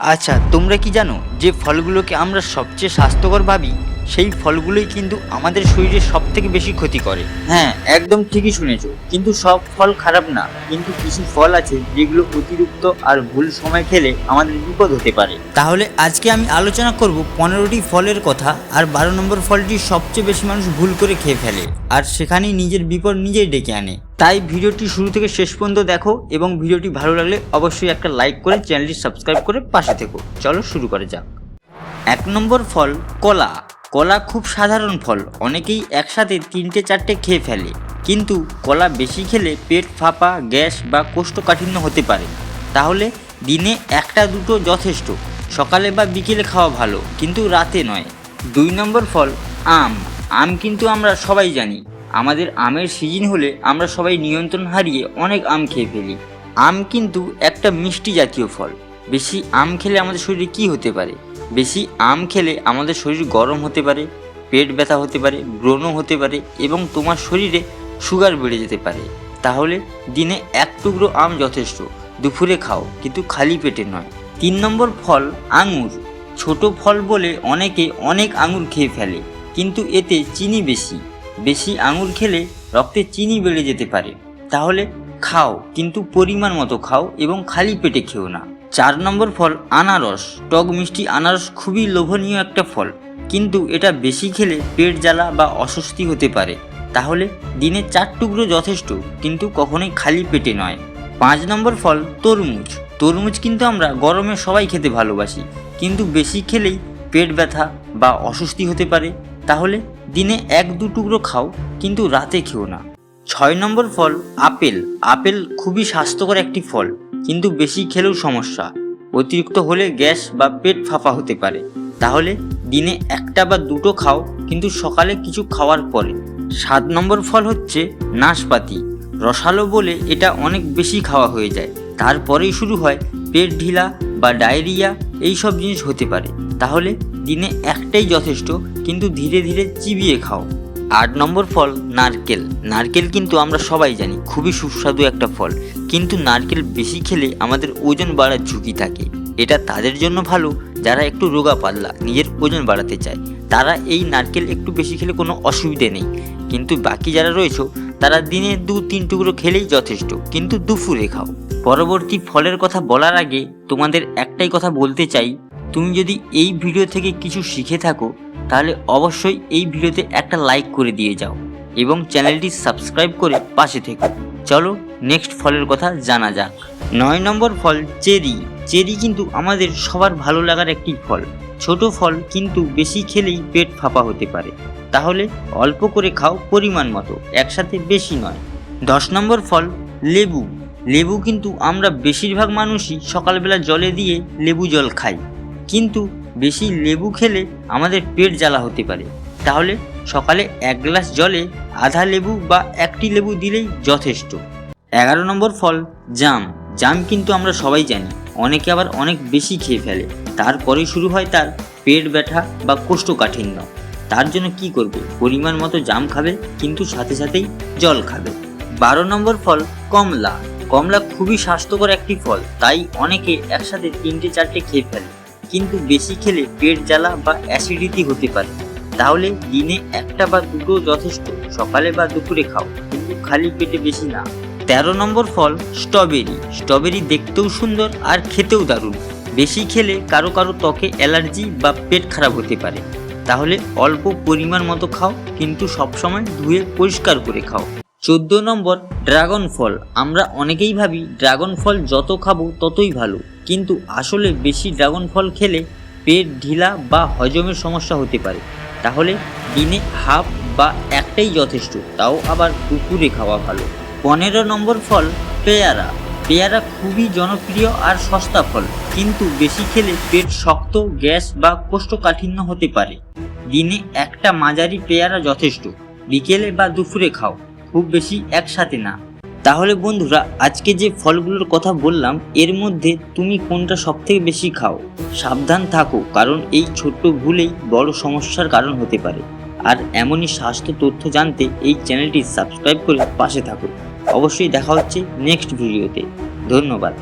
আচ্ছা, তোমরা কি জানো যে ফলগুলোকে আমরা সবচেয়ে স্বাস্থ্যকর ভাবি সেই ফলগুলোই কিন্তু আমাদের শরীরে সব থেকে বেশি ক্ষতি করে? হ্যাঁ, একদম ঠিকই শুনেছো। কিন্তু সব ফল খারাপ না, কিন্তু কিছু ফল আছে যেগুলো অতিরিক্ত আর ভুল সময় খেলে আমাদের বিপদ হতে পারে। তাহলে আজকে আমি আলোচনা করব 15টি ফলের কথা, আর 12 নম্বর ফলটি সবচেয়ে বেশি মানুষ ভুল করে খেয়ে ফেলে আর সেখানেই নিজের বিপদ নিজেই ডেকে আনে। তাই ভিডিওটি শুরু থেকে শেষ পর্যন্ত দেখো, এবং ভিডিওটি ভালো লাগলে অবশ্যই একটা লাইক করে চ্যানেলটি সাবস্ক্রাইব করে পাশে থেকো। চলো শুরু করা যাক। 1 নম্বর ফল কলা। কলা খুব সাধারণ ফল, অনেকেই একসাথে 3-4টে খেয়ে ফেলে, কিন্তু কলা বেশি খেলে পেট ফাঁপা, গ্যাস বা কোষ্ঠকাঠিন্য হতে পারে। তাহলে দিনে 1-2টো যথেষ্ট। সকালে বা বিকেলে খাওয়া ভালো, কিন্তু রাতে নয়। 2 নম্বর ফল আম। আম কিন্তু আমরা সবাই জানি, আমাদের আমের সিজন হলে আমরা সবাই নিয়ন্ত্রণ হারিয়ে অনেক আম খেয়ে ফেলি। আম কিন্তু একটা মিষ্টি জাতীয় ফল। বেশি আম খেলে আমাদের শরীরে কি হতে পারে? বেশি আম খেলে আমাদের শরীর গরম হতে পারে, পেট ব্যথা হতে পারে, ব্রণ হতে পারে, এবং তোমার শরীরে সুগার বেড়ে যেতে পারে। তাহলে দিনে 1 টুকরো আম যথেষ্ট। দুপুরে খাও, কিন্তু খালি পেটে নয়। 3 নম্বর ফল আঙুর। ছোট ফল বলে অনেকে অনেক আঙুর খেয়ে ফেলে, কিন্তু এতে চিনি বেশি। বেশি আঙুর খেলে রক্তে চিনি বেড়ে যেতে পারে। তাহলে খাও, কিন্তু পরিমাণ মতো খাও এবং খালি পেটে খেও না। 4 নম্বর ফল আনারস। টক মিষ্টি আনারস খুবই লোভনীয় একটা ফল, কিন্তু এটা বেশি খেলে পেট জ্বালা বা অস্বস্তি হতে পারে। তাহলে দিনে 4 টুকরো যথেষ্ট, কিন্তু কখনোই খালি পেটে নয়। 5 নম্বর ফল তরমুজ। তরমুজ কিন্তু আমরা গরমে সবাই খেতে ভালোবাসি, কিন্তু বেশি খেলেই পেট ব্যথা বা অস্বস্তি হতে পারে। তাহলে দিনে 1-2 টুকরো খাও, কিন্তু রাতে খেও না। 6 নম্বর ফল আপেল। আপেল খুবই স্বাস্থ্যকর একটি ফল, কিন্তু বেশি খেলেও সমস্যা। অতিরিক্ত হলে গ্যাস বা পেট ফাঁপা হতে পারে। তাহলে দিনে 1টা বা 2টো খাও, কিন্তু সকালে কিছু খাওয়ার পরে। 7 নম্বর ফল হচ্ছে নাশপাতি। রসালো বলে এটা অনেক বেশি খাওয়া হয়ে যায়, তারপরেই শুরু হয় পেট ঢিলা বা ডায়রিয়া, এই সব জিনিস হতে পারে। তাহলে দিনে 1টাই যথেষ্ট, কিন্তু ধীরে ধীরে চিবিয়ে খাও। 8 নম্বর ফল নারকেল। নারকেল কিন্তু আমরা সবাই জানি খুবই সুস্বাদু একটা ফল, কিন্তু নারকেল বেশি খেলে আমাদের ওজন বাড়ার ঝুঁকি থাকে। এটা তাদের জন্য ভালো যারা একটু রোগা পাতলা, নিজের ওজন বাড়াতে চায়। তারা এই নারকেল একটু বেশি খেলে কোনো অসুবিধে নেই, কিন্তু বাকি যারা রয়েছে তারা দিনে 2-3 টুকরো খেলেই যথেষ্ট, কিন্তু দুপুরে খাও। পরবর্তী ফলের কথা বলার আগে তোমাদের একটাই কথা বলতে চাই, তুমি যদি এই ভিডিও থেকে কিছু শিখে থাকো তাহলে অবশ্যই এই ভিডিওতে একটা লাইক করে দিয়ে যাও এবং চ্যানেলটি সাবস্ক্রাইব করে পাশে থেকো। চলো নেক্সট ফলের কথা জানা যাক। 9 নম্বর ফল চেরি। চেরি কিন্তু আমাদের সবার ভালো লাগার একটি ফল। ছোট ফল, কিন্তু বেশি খেলেই পেট ফাঁপা হতে পারে। তাহলে অল্প করে খাও, পরিমাণ মতো, একসাথে বেশি নয়। 10 নম্বর ফল লেবু। লেবু কিন্তু আমরা বেশিরভাগ মানুষই সকালবেলা জলে দিয়ে লেবু জল খাই, কিন্তু বেশি লেবু খেলে আমাদের পেট জ্বালা হতে পারে। তাহলে সকালে 1 গ্লাস জলে আধা লেবু বা 1টি লেবু দিলেই যথেষ্ট। 11 নম্বর ফল জাম। জাম কিন্তু আমরা সবাই জানি, অনেকে আবার অনেক বেশি খেয়ে ফেলে, তারপরে শুরু হয় তার পেট ব্যথা বা কোষ্ঠকাঠিন্য। তার জন্য কি করবে? পরিমাণ মতো জাম খাবে, কিন্তু সাথে সাথেই জল খাবে। 12 নম্বর ফল কমলা। কমলা খুবই স্বাস্থ্যকর একটি ফল, তাই অনেকে একসাথে 3-4টে খেয়ে ফেলে, কিন্তু বেশি খেলে পেট জ্বালা বা অ্যাসিডিটি হতে পারে। তাহলে দিনে 1টা বা 2টো যথেষ্ট। সকালে বা দুপুরে খাও, কিন্তু খালি পেটে বেশি না। 13 নম্বর ফল স্ট্রবেরি। স্ট্রবেরি দেখতেও সুন্দর আর খেতেও দারুণ। বেশি খেলে কারো কারো ত্বকে অ্যালার্জি বা পেট খারাপ হতে পারে। তাহলে অল্প পরিমাণ মতো খাও, কিন্তু সবসময় ধুয়ে পরিষ্কার করে খাও। 14 নম্বর ড্রাগন ফল। আমরা অনেকেই ভাবি ড্রাগন ফল যত খাবো ততই ভালো, কিন্তু আসলে বেশি ড্রাগন ফল খেলে পেট ঢিলা বা হজমের সমস্যা হতে পারে। তাহলে দিনে হাফ বা 1টাই যথেষ্ট, তাও আবার দুপুরে খাওয়া ভালো। 15 নম্বর ফল পেয়ারা। পেয়ারা খুবই জনপ্রিয় আর সস্তা ফল, কিন্তু বেশি খেলে পেট শক্ত, গ্যাস বা কোষ্ঠকাঠিন্য হতে পারে। দিনে 1টা মাঝারি পেয়ারা যথেষ্ট। বিকেলে বা দুপুরে খাও, খুব বেশি একসাথে না। তাহলে বন্ধুরা, আজকে যে ফলগুলোর কথা বললাম এর মধ্যে তুমি কোনটা সবথেকে বেশি খাও? সাবধান থাকো, কারণ এই ছোট্ট ভুলেই বড় সমস্যার কারণ হতে পারে। আর এমনই স্বাস্থ্য তথ্য জানতে এই চ্যানেলটি সাবস্ক্রাইব করে পাশে থাকো। অবশ্যই দেখা হচ্ছে নেক্সট ভিডিওতে। ধন্যবাদ।